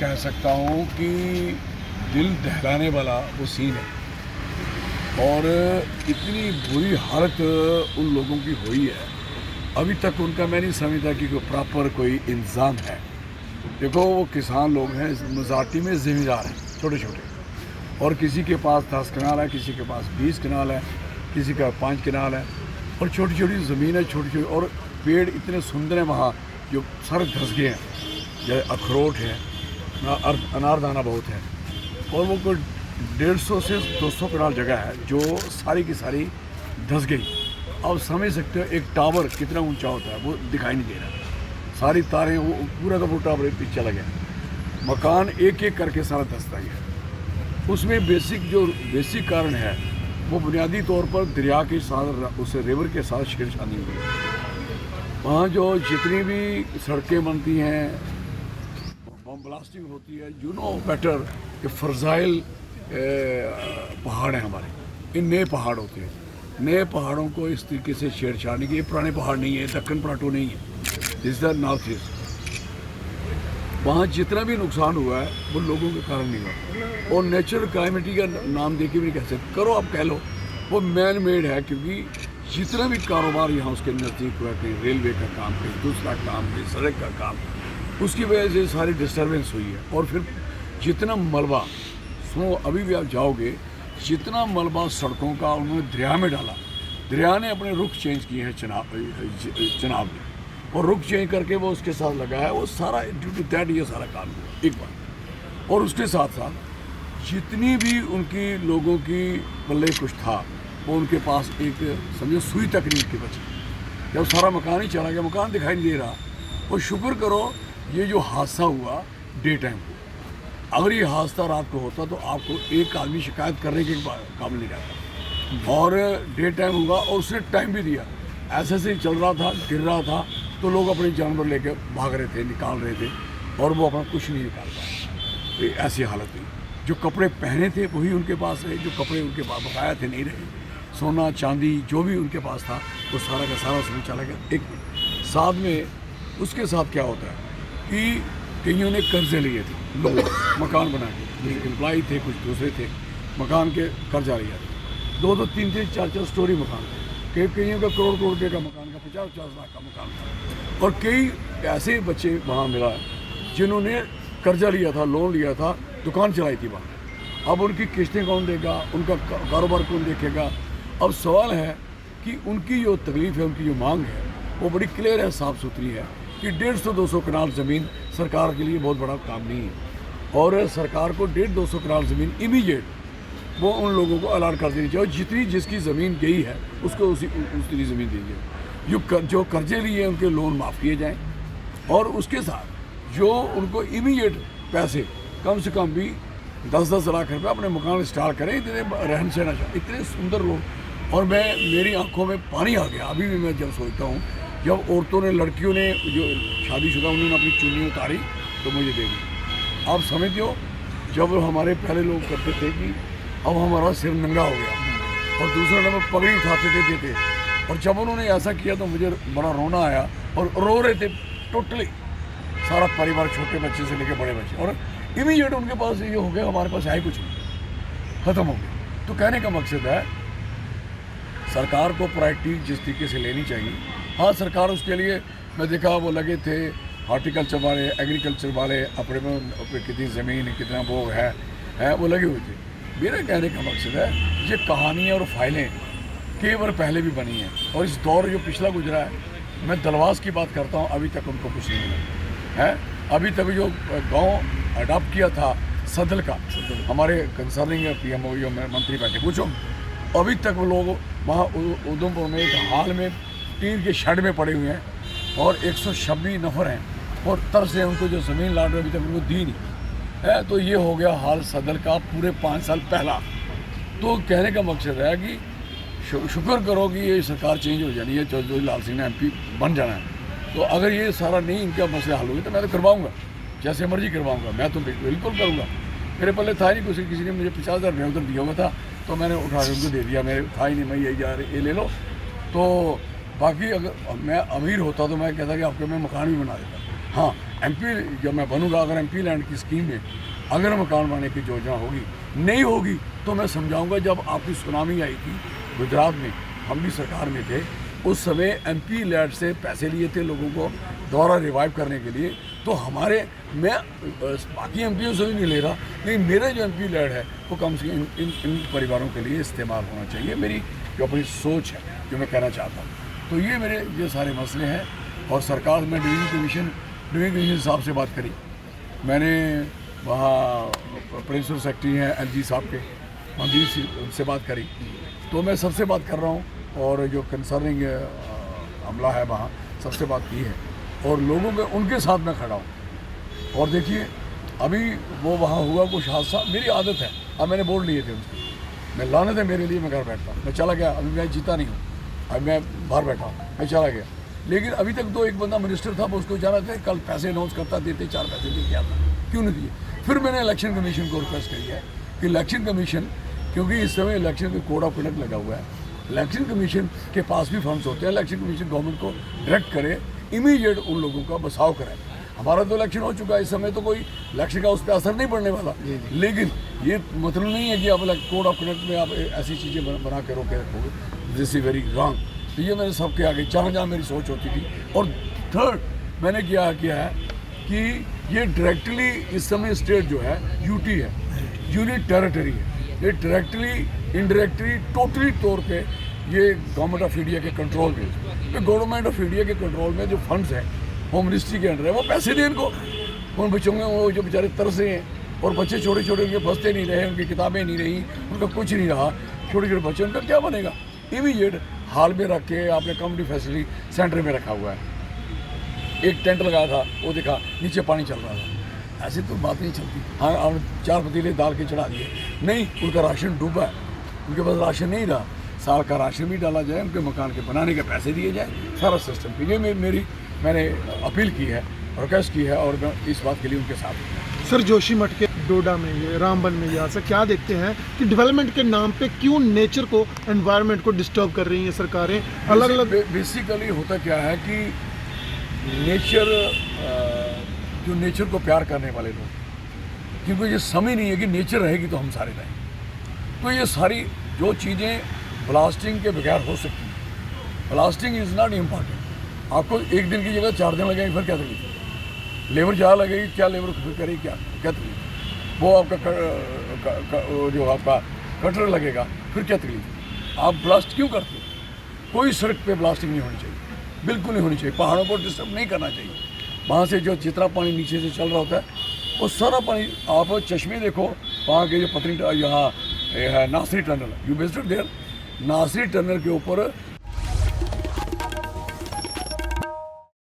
कह सकता हूँ कि दिल दहलाने वाला वो सीन है। और इतनी बुरी हालत उन लोगों की हुई है, अभी तक उनका मैं नहीं समझता कि कोई प्रॉपर कोई इंतज़ाम है। देखो, वो किसान लोग हैं, मज़ाटी में ज़मींदार हैं छोटे छोटे, और किसी के पास 10 कनाल है, किसी के पास 20 कनाल है, किसी का 5 कनाल है, और छोटी छोटी ज़मीन है, छोटी छोटी, और पेड़ इतने सुंदर हैं वहाँ जो सर धस गए हैं। जैसे अखरोट है, अनारदाना बहुत है, और वो कोई 150 से 200 कनाल जगह है जो सारी की सारी धस गई। अब समझ सकते हो एक टावर कितना ऊंचा होता है, वो दिखाई नहीं दे रहा, सारी तारें, वो पूरा का पूरा टावर पीछे चला गया, मकान एक एक करके सारा धसता गया। उसमें बेसिक कारण है वो बुनियादी तौर पर दरिया के साथ, उस रिवर के साथ छेड़छानी हुई। वहाँ जो जितनी भी सड़कें बनती हैं, बम ब्लास्टिंग होती है, यू नो बेटर कि फरजाइल पहाड़ हैं हमारे, इन नए पहाड़ होते हैं, नए पहाड़ों को इस तरीके से छेड़छाड़ की। ये पुराने पहाड़ नहीं है, दक्कन प्लाटो नहीं है, this is the north east. वहाँ जितना भी नुकसान हुआ है वो लोगों के कारण नहीं हुआ, और नेचुरल क्लाइमेटी का नाम दे के भी नहीं कह सकते, करो आप कह लो, वो मैन मेड है। क्योंकि जितना भी कारोबार यहाँ उसके नज़दीक हुआ, कहीं रेलवे का काम, कहीं दूसरा काम, कहीं सड़क का काम, उसकी वजह से सारी डिस्टर्बेंस हुई है। और फिर जितना मलबा, सुनो अभी भी आप जाओगे, जितना मलबा सड़कों का उन्होंने दरिया में डाला, दरिया ने अपने रुख चेंज किए हैं चनाब ने, और रुख चेंज करके वो उसके साथ लगा है, वो सारा ड्यू टू दैट ये सारा काम हुआ एक बार। और उसके साथ साथ जितनी भी उनकी लोगों की पल्ले कुछ था, वो उनके पास एक समझो सुई तक नहीं उनकी बची, जब सारा मकान ही चला गया, मकान दिखाई नहीं दे रहा। और शुक्र करो ये जो हादसा हुआ डे टाइम को, अगर ये हादसा रात को होता तो आपको एक आदमी शिकायत करने के काबिल नहीं रहता, और डे टाइम हुआ, और उसने टाइम भी दिया, ऐसे ऐसे चल रहा था, गिर रहा था, तो लोग अपने जानवर लेके भाग रहे थे, निकाल रहे थे, और वो अपना कुछ नहीं निकाल पाए। तो ऐसी हालत हुई। जो कपड़े पहने थे वही उनके पास रहे, जो कपड़े उनके पास बकाया थे नहीं रहे, सोना चांदी जो भी उनके पास था वो सारा का सारा उसमें चला गया। एक साथ में उसके साथ क्या होता है कि कईयों ने कर्जे लिए थे, लोग मकान बना के, कुछ एम्प्लॉय थे, कुछ दूसरे थे, मकान के कर्जा लिया था, 2-2, 3-3, 4-4 स्टोरी मकान थे, कईयों का करोड़ रुपये का मकान का, 50-50 लाख का मकान था। और कई ऐसे बच्चे वहाँ मिला जिन्होंने कर्जा लिया था, लोन लिया था, दुकान चलाई थी वहाँ। अब उनकी किस्तें कौन देगा, उनका कारोबार कौन देखेगा। अब सवाल है कि उनकी जो तकलीफ़ है, उनकी जो मांग है, वो बड़ी क्लियर है, साफ़ सुथरी है कि 150-200 कनाल ज़मीन सरकार के लिए बहुत बड़ा काम नहीं है, और सरकार को 150-200 कनाल ज़मीन इमीडिएट वो उन लोगों को अलाट कर देनी चाहिए, और जितनी जिसकी ज़मीन गई है उसको उतनी ज़मीन दी जाए। जो कर्जे लिए उनके लोन माफ़ किए जाएँ, और उसके साथ जो उनको इमीडिएट पैसे कम से कम भी 10-10 लाख रुपये अपने मकान स्टार्ट करें। इतने रहन सहन अच्छा, इतने सुंदर लोग, और मेरी आंखों में पानी आ गया अभी भी। मैं जब सोचता हूँ, जब औरतों ने, लड़कियों ने, जो शादीशुदा, उन्होंने अपनी चुन्नी उतारी तो मुझे दे दी। आप समझते हो, जब हमारे पहले लोग करते थे कि अब हमारा सिर नंगा हो गया, और दूसरा नंबर पगड़ी उठाते थे देते, और जब उन्होंने ऐसा किया तो मुझे बड़ा रोना आया, और रो रहे थे टोटली सारा परिवार, छोटे बच्चे से लेकर बड़े बच्चे, और इमीडिएट उनके पास ये हो गया, हमारे पास है कुछ नहीं, ख़त्म हो गया। तो कहने का मकसद है सरकार को प्रायोरिटी जिस तरीके से लेनी चाहिए। हाँ, सरकार उसके लिए, मैं देखा वो लगे थे हॉर्टिकल्चर वाले, एग्रीकल्चर वाले, अपने में कितनी ज़मीन, कितना वो है वो लगे हुए थे। मेरा कहने का मकसद है ये कहानियाँ और फाइलें कई बार पहले भी बनी हैं, और इस दौर जो पिछला गुजरा है, मैं दलवास की बात करता हूँ, अभी तक उनको कुछ नहीं मिला है। अभी तक जो गांव अडॉप्ट किया था सदल का, हमारे कंसर्निंग PMO जो मंत्री बैठे, पूछो अभी तक वो लोग वहाँ उधमपुर में एक हाल में टीन के शेड में पड़े हुए हैं, और 126 नफर हैं, और तब से उनको जो ज़मीन लाट अभी तक उनको दी नहीं है। तो ये हो गया हाल सदर का पूरे 5 साल पहला। तो कहने का मकसद है कि शुक्र करो कि ये सरकार चेंज हो जानी है, चौधरी लाल सिंह ने MP बन जाना है। तो अगर ये सारा नहीं इनका मसला हल होगा तो मैं तो करवाऊँगा, जैसे मर्जी करवाऊँगा, मैं तो बिल्कुल करूँगा। मेरे पल्ले था ही नहीं कुछ, किसी ने मुझे 50,000 रुपये उधर दिया हुआ था, तो मैंने उठा के उनको दे दिया, मेरे था ही नहीं, मैं यही जा रही, ये ले लो। तो बाकी अगर मैं अमीर होता तो मैं कहता कि आपके मैं मकान भी बना देता। हाँ, एमपी जब मैं बनूंगा, अगर एमपी लैंड की स्कीम में अगर मकान बनाने की योजना होगी, नहीं होगी तो मैं समझाऊंगा। जब आपकी सुनामी आई थी गुजरात में, हम भी सरकार में थे, उस समय एमपी लैंड से पैसे लिए थे लोगों को दोबारा रिवाइव करने के लिए। तो हमारे, मैं बाकी एमपीओ से भी नहीं ले रहा, लेकिन मेरा जो एमपी लैंड है वो कम से कम इन परिवारों के लिए इस्तेमाल होना चाहिए। मेरी जो अपनी सोच है, जो मैं कहना चाहता हूँ। तो ये सारे मसले हैं। और सरकार में डिवीजन कमीशन साहब से बात करी मैंने, वहाँ प्रिंसिपल सेक्रेटरी हैं एलजी साहब के, मंदिर से उनसे बात करी। तो मैं सबसे बात कर रहा हूँ, और जो कंसर्निंग अमला है वहाँ सबसे बात की है, और लोगों के उनके साथ मैं खड़ा हूँ। और देखिए अभी वो वहाँ हुआ कुछ हादसा, मेरी आदत है, अब मैंने बोर्ड लिए थे उनसे, मैं लाने थे मेरे लिए, मैं घर बैठता, मैं चला गया। अभी मैं जीता नहीं हूँ, अभी मैं बाहर बैठा हूँ, मैं चला गया। लेकिन अभी तक तो एक बंदा मिनिस्टर था, वो उसको जाना था, कल पैसे अनाउंस करता, देते 4 पैसे दे के आता, क्यों नहीं दिए? फिर मैंने इलेक्शन कमीशन को रिक्वेस्ट करी है कि इलेक्शन कमीशन, क्योंकि इस समय इलेक्शन का कोड ऑफ कंडक्ट लगा हुआ है, इलेक्शन कमीशन के पास भी फंड्स होते हैं, इलेक्शन कमीशन गवर्नमेंट को डायरेक्ट करे, इमीडिएट उन लोगों का बचाव करें। हमारा तो इलेक्शन हो चुका है, इस समय तो कोई इलेक्शन का उस पर असर नहीं पड़ने वाला। लेकिन ये मतलब नहीं है कि आप कोड ऑफ कंडक्ट में आप ऐसी चीज़ें बना के रोके रखोगे, दिस इज वेरी रॉन्ग। तो ये मैंने सबके आगे, जहाँ जहाँ मेरी सोच होती थी। और थर्ड मैंने किया है कि ये डायरेक्टली इस समय स्टेट जो है यूटी है, यूनिट टेरिटरी है, ये डायरेक्टली इंडायरेक्टली टोटली तौर पे ये गवर्नमेंट ऑफ इंडिया के कंट्रोल में, तो गवर्नमेंट ऑफ इंडिया के कंट्रोल में जो फंड्स हैं होम मिनिस्ट्री के अंडर है, वो पैसे दें इनको। उन बच्चों में वो जो बेचारे तरसे हैं, और बच्चे छोटे छोटे उनके बसते नहीं रहे, उनकी किताबें नहीं रही, उनका कुछ नहीं रहा, छोटे छोटे बच्चे, उनका क्या बनेगा? इमीडिएट हाल में रख के आपने कम्युनिटी फैसिलिटी सेंटर में रखा हुआ है, एक टेंट लगाया था, वो देखा नीचे पानी चल रहा था। ऐसे तो बात नहीं चलती। हाँ, आपने 4 पतीले दाल के चढ़ा दिए, नहीं, उनका राशन डूबा है, उनके पास राशन नहीं रहा, साल का राशन भी डाला जाए, उनके मकान के बनाने के पैसे दिए जाए, सारा सिस्टम। ये मैंने अपील की है, रिक्वेस्ट की है, और मैं इस बात के लिए उनके साथ हूँ। सर, जोशीमठ के डोडा में, ये रामबन में, यहाँ से क्या देखते हैं कि डेवलपमेंट के नाम पे क्यों नेचर को, एनवायरनमेंट को डिस्टर्ब कर रही हैं सरकारें अलग अलग? बेसिकली होता क्या है कि नेचर, जो नेचर को प्यार करने वाले लोग, क्योंकि ये समझ नहीं है कि नेचर रहेगी तो हम सारे रहेंगे। तो ये सारी जो चीज़ें ब्लास्टिंग के बगैर हो सकती हैं, ब्लास्टिंग इज़ नॉट इम्पॉर्टेंट। आपको एक दिन की जगह 4 दिन लगेंगे, फिर क्या तकलीफ है? लेबर ज़्यादा लगेगी, क्या लेबर फिर करेगी, क्या तकलीफ? वो आपका जो आपका कटर लगेगा, फिर क्या तकलीफ है? आप ब्लास्ट क्यों करते हो? कोई सड़क पे ब्लास्टिंग नहीं होनी चाहिए, बिल्कुल नहीं होनी चाहिए। पहाड़ों को डिस्टर्ब नहीं करना चाहिए। वहाँ से जो जितना पानी नीचे से चल रहा होता है, वो सारा पानी, आप चश्मे देखो वहाँ के, जो पतनी यहाँ है नासरी टनल, यू विजिटेड देयर, नासरी टनल के ऊपर